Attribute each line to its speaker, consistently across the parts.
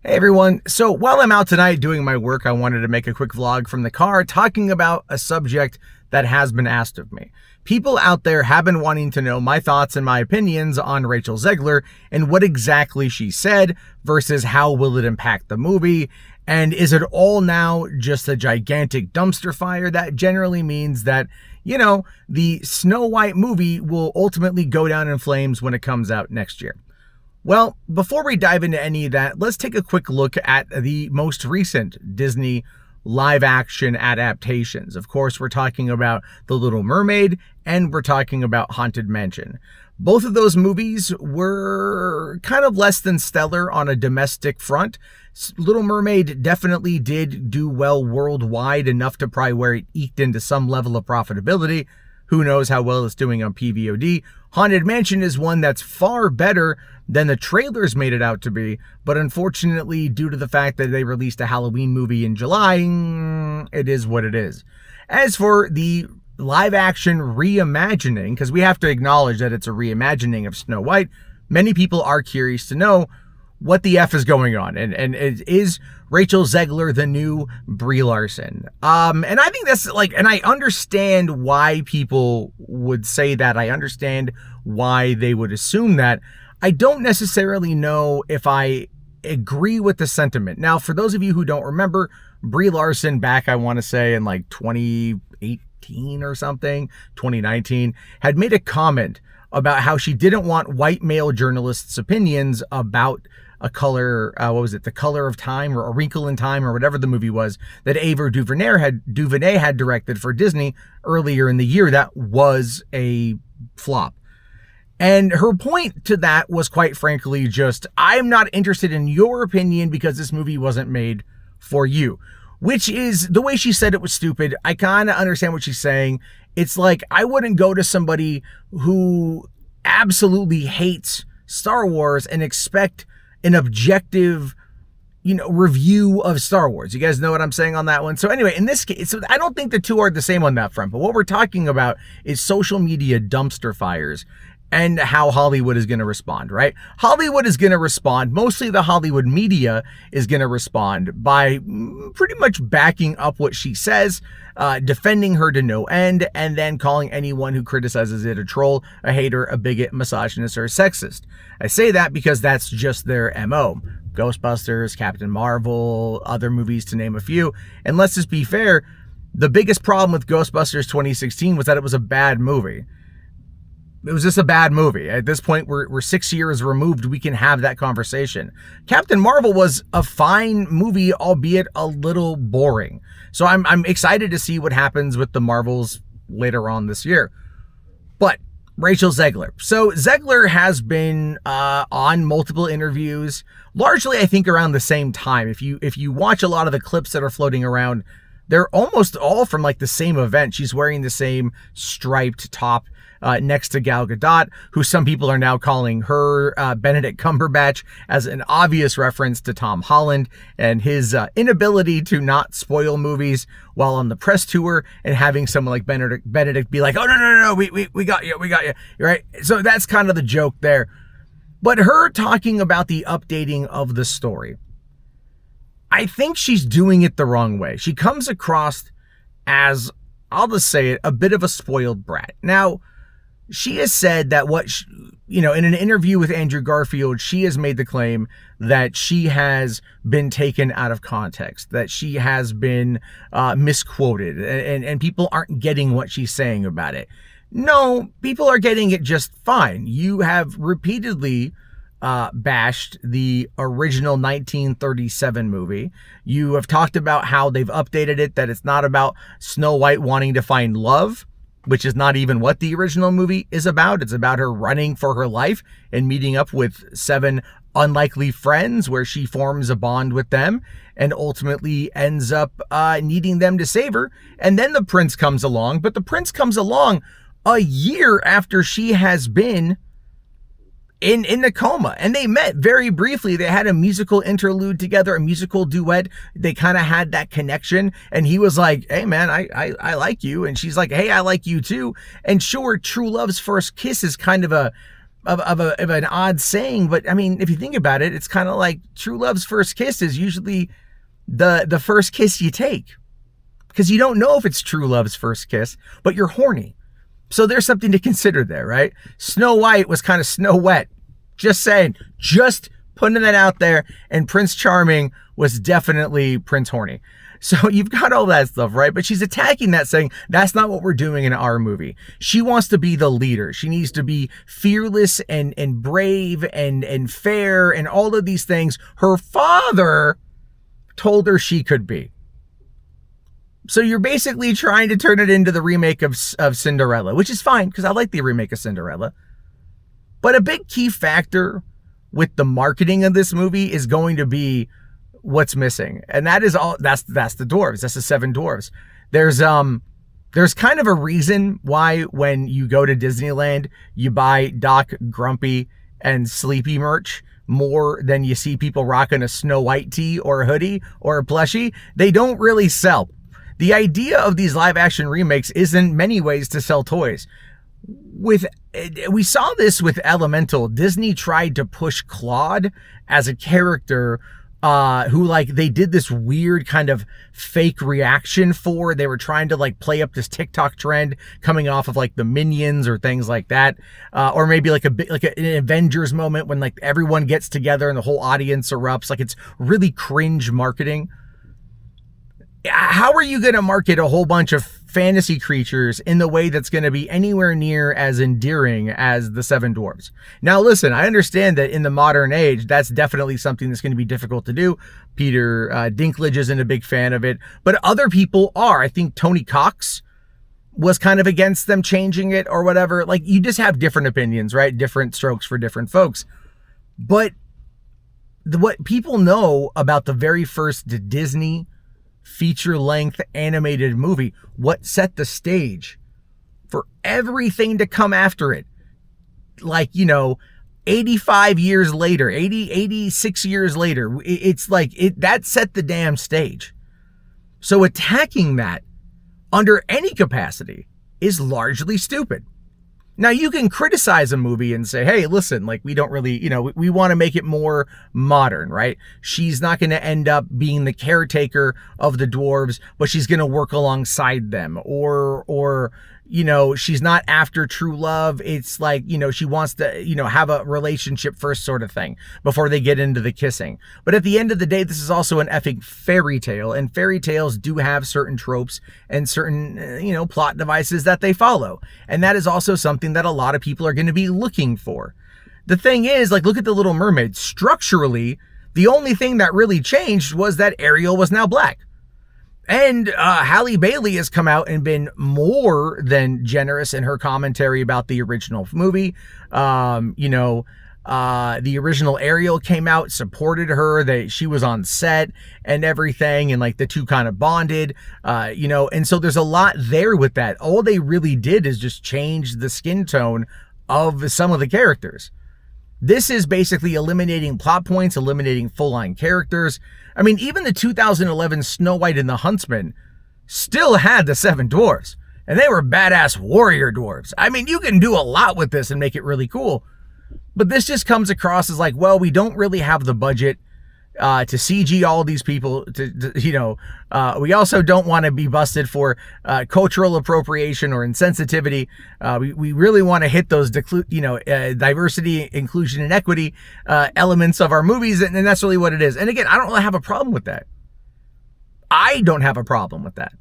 Speaker 1: Hey everyone, so while I'm out tonight doing my work, I wanted to make a quick vlog from the car talking about a subject that has been asked of me. People out there have been wanting to know my thoughts and my opinions on Rachel Zegler and what exactly she said versus how will it impact the movie, and is it all now just a gigantic dumpster fire that generally means that, the Snow White movie will ultimately go down in flames when it comes out next year. Well, before we dive into any of that, let's take a quick look at the most recent Disney live-action adaptations. Of course, we're talking about The Little Mermaid and we're talking about Haunted Mansion. Both of those movies were kind of less than stellar on a domestic front. Little Mermaid definitely did do well worldwide, enough to probably where it eked into some level of profitability. Who knows how well it's doing on PVOD. Haunted Mansion is one that's far better than the trailers made it out to be, but unfortunately, due to the fact that they released a Halloween movie in July, it is what it is. As for the live-action reimagining, because we have to acknowledge that it's a reimagining of Snow White, many people are curious to know what the F is going on, and is Rachel Zegler the new Brie Larson? And I think that's and I understand why people would say that. I understand why they would assume that. I don't necessarily know if I agree with the sentiment. Now, for those of you who don't remember, Brie Larson back, I want to say in 2018 or something, 2019, had made a comment about how she didn't want white male journalists' opinions about a color, The Color of Time or A Wrinkle in Time or whatever the movie was that Ava DuVernay had directed for Disney earlier in the year. That was a flop. And her point to that was, quite frankly, just, I'm not interested in your opinion because this movie wasn't made for you. Which is, the way she said it was stupid. I kind of understand what she's saying. It's like, I wouldn't go to somebody who absolutely hates Star Wars and expect an objective, review of Star Wars. You guys know what I'm saying on that one? So anyway, in this case, I don't think the two are the same on that front. But what we're talking about is social media dumpster fires and how Hollywood is going to respond, right? Hollywood is going to respond, mostly the Hollywood media is going to respond by pretty much backing up what she says, defending her to no end, and then calling anyone who criticizes it a troll, a hater, a bigot, misogynist, or a sexist. I say that because that's just their MO. Ghostbusters, Captain Marvel, other movies to name a few. And let's just be fair, the biggest problem with Ghostbusters 2016 was that it was a bad movie. It was just a bad movie. At this point, we're 6 years removed. We can have that conversation. Captain Marvel was a fine movie, albeit a little boring. So I'm excited to see what happens with the Marvels later on this year. But Rachel Zegler. So Zegler has been on multiple interviews, largely I think around the same time. If you watch a lot of the clips that are floating around, they're almost all from the same event. She's wearing the same striped top next to Gal Gadot, who some people are now calling her Benedict Cumberbatch, as an obvious reference to Tom Holland and his inability to not spoil movies while on the press tour, and having someone like Benedict be like, oh, no, we got you, right? So that's kind of the joke there. But her talking about the updating of the story, I think she's doing it the wrong way. She comes across as, I'll just say it, a bit of a spoiled brat. Now, she has said that in an interview with Andrew Garfield, she has made the claim that she has been taken out of context, that she has been misquoted, and people aren't getting what she's saying about it. No, people are getting it just fine. You have repeatedly bashed the original 1937 movie. You have talked about how they've updated it, that it's not about Snow White wanting to find love, which is not even what the original movie is about. It's about her running for her life and meeting up with 7 unlikely friends where she forms a bond with them and ultimately ends up needing them to save her. And then the prince comes along, but the prince comes along a year after she has been in the coma, and they met very briefly. They had a musical interlude together, a musical duet. They kind of had that connection, and he was like, hey man, I like you, and she's like, hey, I like you too. And sure, true love's first kiss is kind of a of an odd saying, but I mean, if you think about it, it's kind of like true love's first kiss is usually the first kiss you take, because you don't know if it's true love's first kiss, but you're horny. So there's something to consider there, right? Snow White was kind of Snow Wet. Just saying, just putting that out there. And Prince Charming was definitely Prince Horny. So you've got all that stuff, right? But she's attacking that, saying that's not what we're doing in our movie. She wants to be the leader. She needs to be fearless and brave and fair and all of these things her father told her she could be. So you're basically trying to turn it into the remake of Cinderella, which is fine because I like the remake of Cinderella. But a big key factor with the marketing of this movie is going to be what's missing. And that is all, that's the dwarves. That's the Seven Dwarfs. There's kind of a reason why when you go to Disneyland, you buy Doc, Grumpy, and Sleepy merch more than you see people rocking a Snow White tee or a hoodie or a plushie. They don't really sell. The idea of these live action remakes is in many ways to sell toys. We saw this with Elemental. Disney tried to push Claude as a character who, like, they did this weird kind of fake reaction for. They were trying to, like, play up this TikTok trend coming off of, like, the Minions or things like that. Or maybe like an Avengers moment when, like, everyone gets together and the whole audience erupts. Like, it's really cringe marketing. How are you going to market a whole bunch of fantasy creatures in the way that's going to be anywhere near as endearing as the Seven Dwarfs? Now, listen, I understand that in the modern age, that's definitely something that's going to be difficult to do. Peter Dinklage isn't a big fan of it, but other people are. I think Tony Cox was kind of against them changing it or whatever. Like, you just have different opinions, right? Different strokes for different folks. But what people know about the very first Disney feature-length animated movie, what set the stage for everything to come after it, like, 85 years later, 86 years later, it's like that set the damn stage. So attacking that under any capacity is largely stupid. Now, you can criticize a movie and say, hey, listen, like, we don't really, we want to make it more modern, right? She's not going to end up being the caretaker of the dwarves, but she's going to work alongside them. Or she's not after true love. It's like, she wants to, have a relationship first sort of thing before they get into the kissing. But at the end of the day, this is also an effing fairy tale, and fairy tales do have certain tropes and certain, plot devices that they follow. And that is also something that a lot of people are going to be looking for. The thing is, like, look at The Little Mermaid. Structurally, the only thing that really changed was that Ariel was now black. And Halle Bailey has come out and been more than generous in her commentary about the original movie. The original Ariel came out, supported her. She was on set and everything, and like the two kind of bonded, and so there's a lot there with that. All they really did is just change the skin tone of some of the characters. This is basically eliminating plot points, eliminating full-line characters. I mean, even the 2011 Snow White and the Huntsman still had the Seven Dwarfs, and they were badass warrior dwarves. I mean, you can do a lot with this and make it really cool, but this just comes across as like, well, we don't really have the budget to CG all these people. We also don't want to be busted for cultural appropriation or insensitivity. We really want to hit those diversity, inclusion, and equity elements of our movies, and that's really what it is. And again, I don't really have a problem with that. I don't have a problem with that.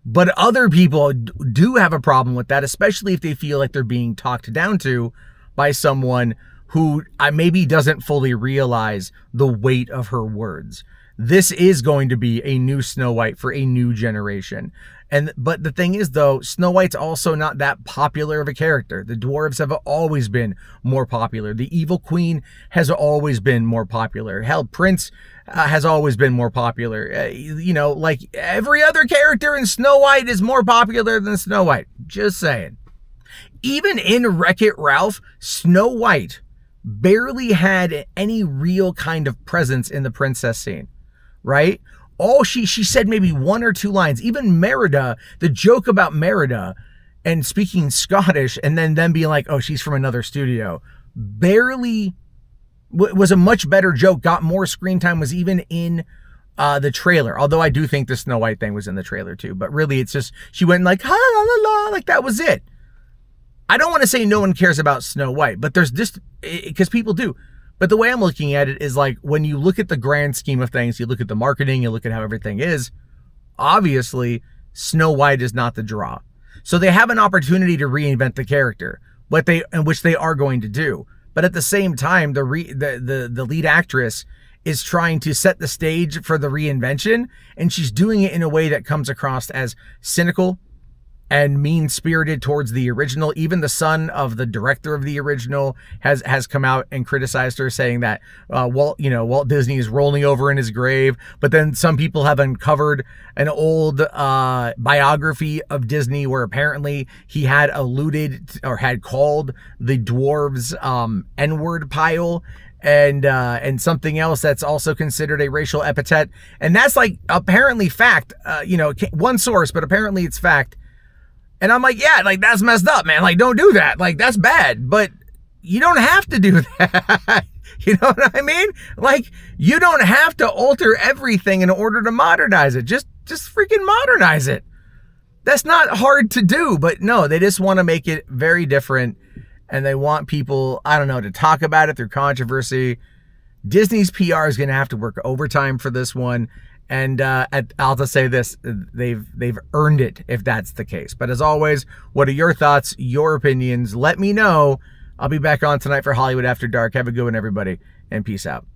Speaker 1: But other people do have a problem with that, especially if they feel like they're being talked down to by someone who maybe doesn't fully realize the weight of her words. This is going to be a new Snow White for a new generation. But the thing is, though, Snow White's also not that popular of a character. The dwarves have always been more popular. The evil queen has always been more popular. Hell, Prince has always been more popular. Like every other character in Snow White is more popular than Snow White. Just saying. Even in Wreck-It Ralph, Snow White barely had any real kind of presence in the princess scene, right? She said maybe one or two lines. Even Merida, the joke about Merida and speaking Scottish and then them being like, oh, she's from another studio. barely was a much better joke, got more screen time, was even in the trailer. Although I do think the Snow White thing was in the trailer too. But really, it's just she went like, ha la la la, like that was it. I don't want to say no one cares about Snow White, but there's just, because people do. But the way I'm looking at it is like, when you look at the grand scheme of things, you look at the marketing, you look at how everything is, obviously Snow White is not the draw. So they have an opportunity to reinvent the character, which they are going to do. But at the same time, the lead actress is trying to set the stage for the reinvention, and she's doing it in a way that comes across as cynical and mean-spirited towards the original. Even the son of the director of the original has come out and criticized her, saying that Walt Disney is rolling over in his grave. But then some people have uncovered an old biography of Disney where apparently he had alluded or had called the dwarves N-word pile, and something else that's also considered a racial epithet. And that's like apparently fact, one source, but apparently it's fact. And I'm like, yeah, like that's messed up, man. Like, don't do that. Like, that's bad. But you don't have to do that. You know what I mean? Like, you don't have to alter everything in order to modernize it. Just freaking modernize it. That's not hard to do. But no, they just want to make it very different. And they want people, I don't know, to talk about it through controversy. Disney's PR is going to have to work overtime for this one. And I'll just say this, they've earned it if that's the case. But as always, what are your thoughts, your opinions? Let me know. I'll be back on tonight for Hollywood After Dark. Have a good one, everybody, and peace out.